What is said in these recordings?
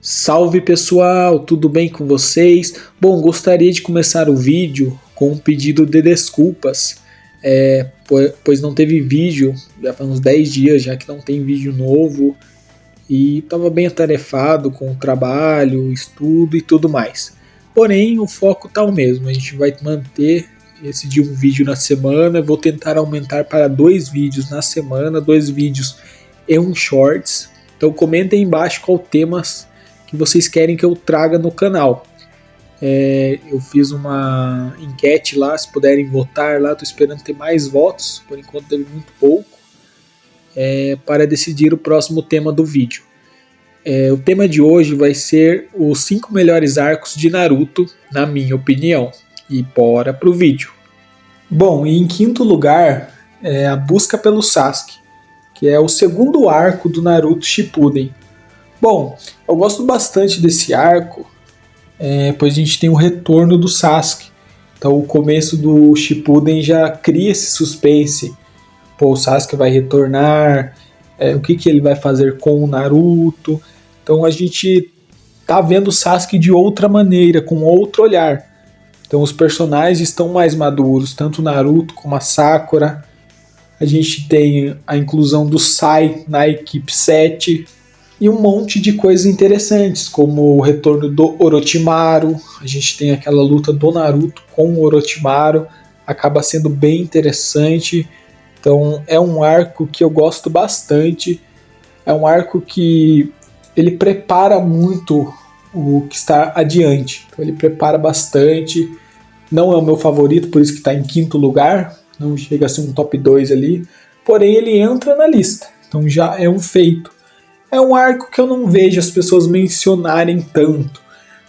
Salve pessoal, tudo bem com vocês? Bom, gostaria de começar o vídeo com um pedido de desculpas, pois não teve vídeo, já faz uns 10 dias já que não tem vídeo novo e estava bem atarefado com o trabalho, estudo e tudo mais. Porém, o foco tá o mesmo, a gente vai manter esse de um vídeo na semana, vou tentar aumentar para 2 vídeos na semana, 2 vídeos e um shorts. Então comentem aí embaixo qual temas que vocês querem que eu traga no canal. Eu fiz uma enquete lá, se puderem votar lá, estou esperando ter mais votos, por enquanto teve muito pouco, para decidir o próximo tema do vídeo. O tema de hoje vai ser os 5 melhores arcos de Naruto, na minha opinião. E bora pro vídeo. Bom, e em quinto lugar, a busca pelo Sasuke, que é o segundo arco do Naruto Shippuden. Bom, eu gosto bastante desse arco, pois a gente tem o retorno do Sasuke. Então o começo do Shippuden já cria esse suspense. Pô, o Sasuke vai retornar, o que ele vai fazer com o Naruto. Então a gente tá vendo o Sasuke de outra maneira, com outro olhar. Então os personagens estão mais maduros, tanto o Naruto como a Sakura. A gente tem a inclusão do Sai na equipe 7 e um monte de coisas interessantes, como o retorno do Orochimaru. A gente tem aquela luta do Naruto com o Orochimaru, acaba sendo bem interessante. Então é um arco que eu gosto bastante, é um arco que ele prepara muito o que está adiante. Então ele prepara bastante, não é o meu favorito, por isso que está em quinto lugar, não chega a ser um top 2 ali, porém ele entra na lista, então já é um feito. É um arco que eu não vejo as pessoas mencionarem tanto,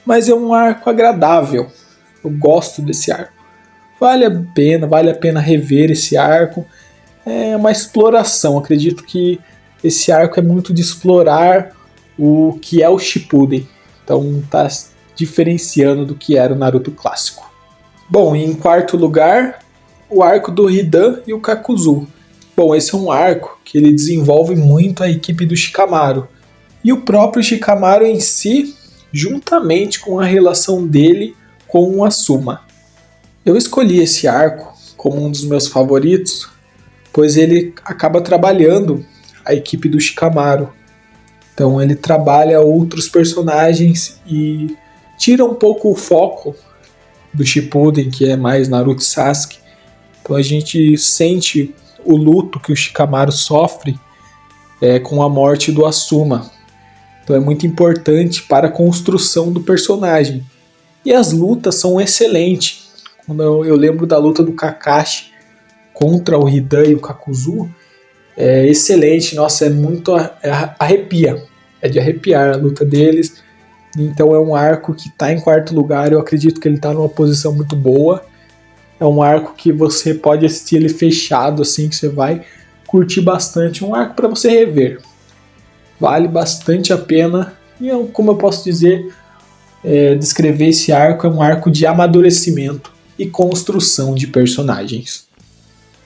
mas é um arco agradável, eu gosto desse arco. Vale a pena rever esse arco, é uma exploração, acredito que esse arco é muito de explorar o que é o Shippuden, então tá diferenciando do que era o Naruto clássico. Bom, e em quarto lugar, o arco do Hidan e o Kakuzu. Bom, esse é um arco que ele desenvolve muito a equipe do Shikamaru. E o próprio Shikamaru em si, juntamente com a relação dele com o Asuma. Eu escolhi esse arco como um dos meus favoritos, pois ele acaba trabalhando a equipe do Shikamaru. Então ele trabalha outros personagens e tira um pouco o foco do Shippuden, que é mais Naruto e Sasuke. Então a gente sente o luto que o Shikamaru sofre com a morte do Asuma. Então é muito importante para a construção do personagem. E as lutas são excelentes. Quando eu lembro da luta do Kakashi contra o Hidan e o Kakuzu, é excelente, nossa, é muito arrepia. É de arrepiar a luta deles. Então é um arco que está em quarto lugar, eu acredito que ele está numa posição muito boa. É um arco que você pode assistir ele fechado, assim, que você vai curtir bastante. Um arco para você rever. Vale bastante a pena. E como eu posso dizer, descrever esse arco, é um arco de amadurecimento e construção de personagens.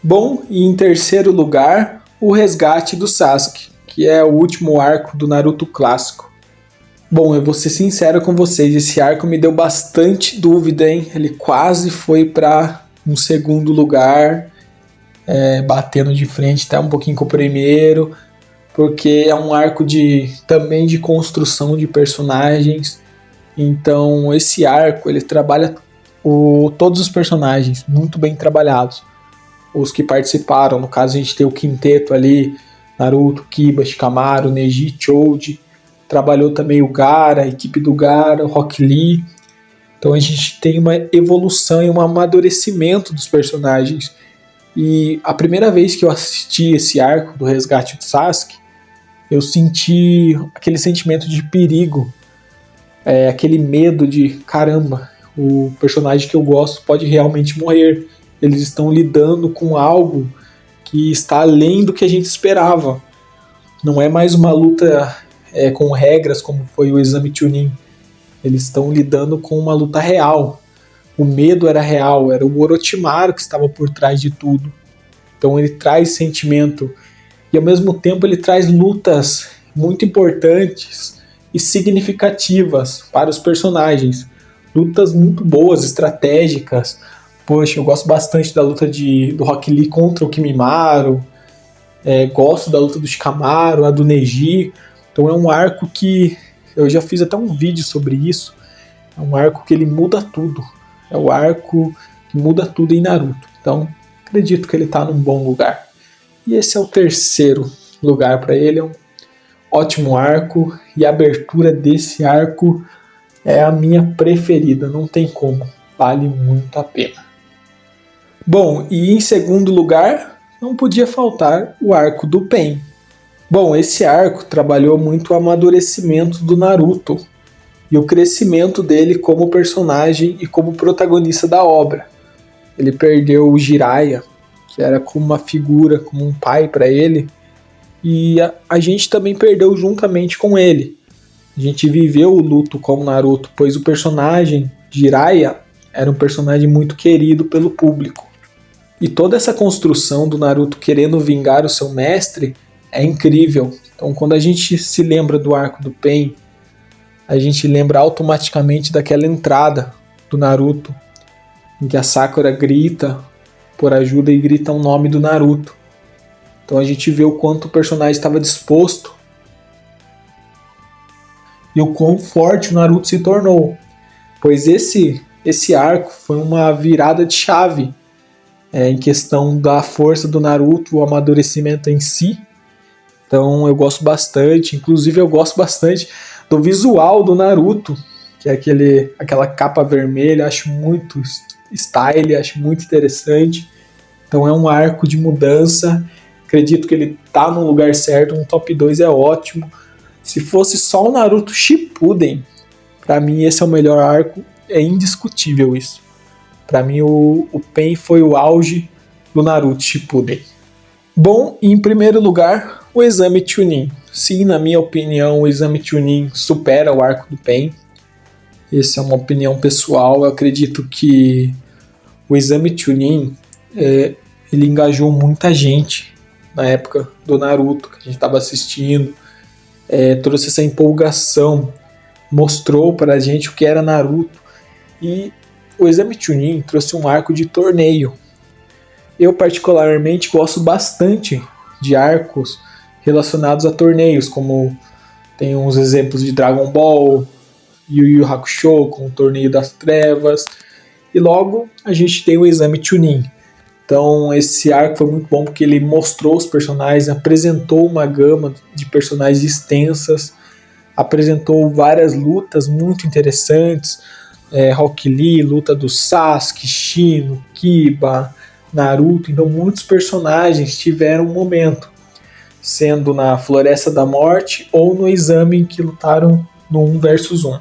Bom, e em terceiro lugar, o resgate do Sasuke, que é o último arco do Naruto clássico. Bom, eu vou ser sincero com vocês, esse arco me deu bastante dúvida, hein? Ele quase foi para um segundo lugar, batendo de frente até um pouquinho com o primeiro, porque é um arco também de construção de personagens. Então esse arco ele trabalha todos os personagens muito bem trabalhados. Os que participaram, no caso a gente tem o quinteto ali, Naruto, Kiba, Shikamaru, Neji, Choji. Trabalhou também o Gaara, a equipe do Gaara, o Rock Lee. Então a gente tem uma evolução e um amadurecimento dos personagens. E a primeira vez que eu assisti esse arco do resgate do Sasuke, eu senti aquele sentimento de perigo, aquele medo de caramba, o personagem que eu gosto pode realmente morrer. Eles estão lidando com algo que está além do que a gente esperava. Não é mais uma luta com regras como foi o Exame Chunin. Eles estão lidando com uma luta real. O medo era real, era o Orochimaru que estava por trás de tudo. Então ele traz sentimento e ao mesmo tempo ele traz lutas muito importantes e significativas para os personagens. Lutas muito boas, estratégicas. Poxa, eu gosto bastante da luta do Rock Lee contra o Kimimaro. Gosto da luta do Shikamaru, a do Neji. Então é um arco que eu já fiz até um vídeo sobre isso. É um arco que ele muda tudo. É o arco que muda tudo em Naruto. Então acredito que ele está num bom lugar. E esse é o terceiro lugar para ele. É um ótimo arco. E a abertura desse arco é a minha preferida. Não tem como. Vale muito a pena. Bom, e em segundo lugar, não podia faltar o arco do Pain. Bom, esse arco trabalhou muito o amadurecimento do Naruto e o crescimento dele como personagem e como protagonista da obra. Ele perdeu o Jiraiya, que era como uma figura, como um pai para ele, e a gente também perdeu juntamente com ele. A gente viveu o luto com o Naruto, pois o personagem Jiraiya era um personagem muito querido pelo público. E toda essa construção do Naruto querendo vingar o seu mestre é incrível. Então quando a gente se lembra do arco do Pain, a gente lembra automaticamente daquela entrada do Naruto, em que a Sakura grita por ajuda e grita o nome do Naruto. Então a gente vê o quanto o personagem estava disposto e o quão forte o Naruto se tornou. Pois esse arco foi uma virada de chave em questão da força do Naruto, o amadurecimento em si. Então eu gosto bastante, inclusive eu gosto bastante do visual do Naruto, que é aquela capa vermelha, acho muito style, acho muito interessante. Então é um arco de mudança, acredito que ele tá no lugar certo, um top 2 é ótimo. Se fosse só o Naruto Shippuden, para mim esse é o melhor arco, é indiscutível isso. Para mim o Pain foi o auge do Naruto Shippuden. Bom, em primeiro lugar, o Exame Chunin. Sim, na minha opinião, o Exame Chunin supera o arco do Pain. Essa é uma opinião pessoal. Eu acredito que o Exame Chunin ele engajou muita gente na época do Naruto, que a gente estava assistindo. Trouxe essa empolgação, mostrou para a gente o que era Naruto. E o Exame Chunin trouxe um arco de torneio. Eu particularmente gosto bastante de arcos relacionados a torneios, como tem uns exemplos de Dragon Ball, Yu Yu Hakusho com o Torneio das Trevas, e logo a gente tem o Exame Chunin. Então esse arco foi muito bom porque ele mostrou os personagens, apresentou uma gama de personagens extensas, apresentou várias lutas muito interessantes, Rock Lee, luta do Sasuke, Shino, Kiba, Naruto. Então muitos personagens tiveram um momento, sendo na Floresta da Morte ou no Exame em que lutaram no 1 versus 1.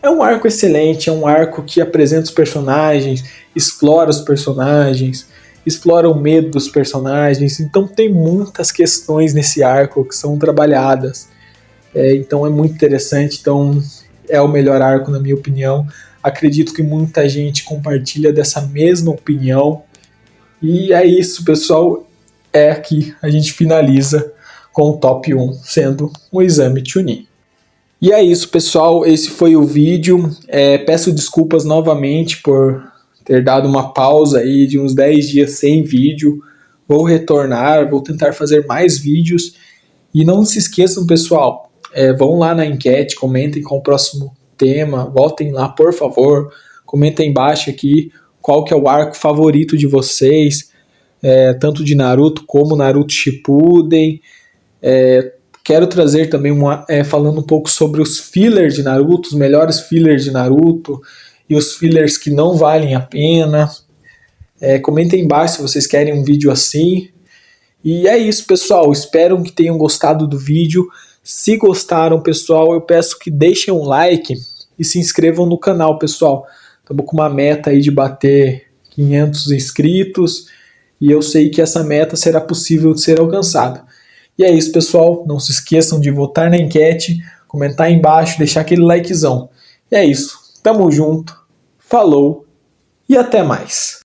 É um arco excelente, é um arco que apresenta os personagens, explora os personagens, explora o medo dos personagens. Então tem muitas questões nesse arco que são trabalhadas. Então é muito interessante. Então é o melhor arco, na minha opinião. Acredito que muita gente compartilha dessa mesma opinião. E é isso, pessoal. Aqui a gente finaliza com o top 1, sendo o Exame Chunin. E é isso, pessoal. Esse foi o vídeo. Peço desculpas novamente por ter dado uma pausa aí de uns 10 dias sem vídeo. Vou retornar, vou tentar fazer mais vídeos. E não se esqueçam, pessoal, vão lá na enquete, comentem qual o próximo tema, voltem lá, por favor, comentem embaixo aqui qual que é o arco favorito de vocês, tanto de Naruto como Naruto Shippuden. Quero trazer também falando um pouco sobre os fillers de Naruto, os melhores fillers de Naruto e os fillers que não valem a pena. Comentem embaixo se vocês querem um vídeo assim. E é isso, pessoal. Espero que tenham gostado do vídeo. Se gostaram, pessoal, eu peço que deixem um like e se inscrevam no canal, pessoal. Estamos com uma meta aí de bater 500 inscritos e eu sei que essa meta será possível de ser alcançada. E é isso, pessoal. Não se esqueçam de votar na enquete, comentar aí embaixo, deixar aquele likezão. E é isso. Tamo junto. Falou e até mais.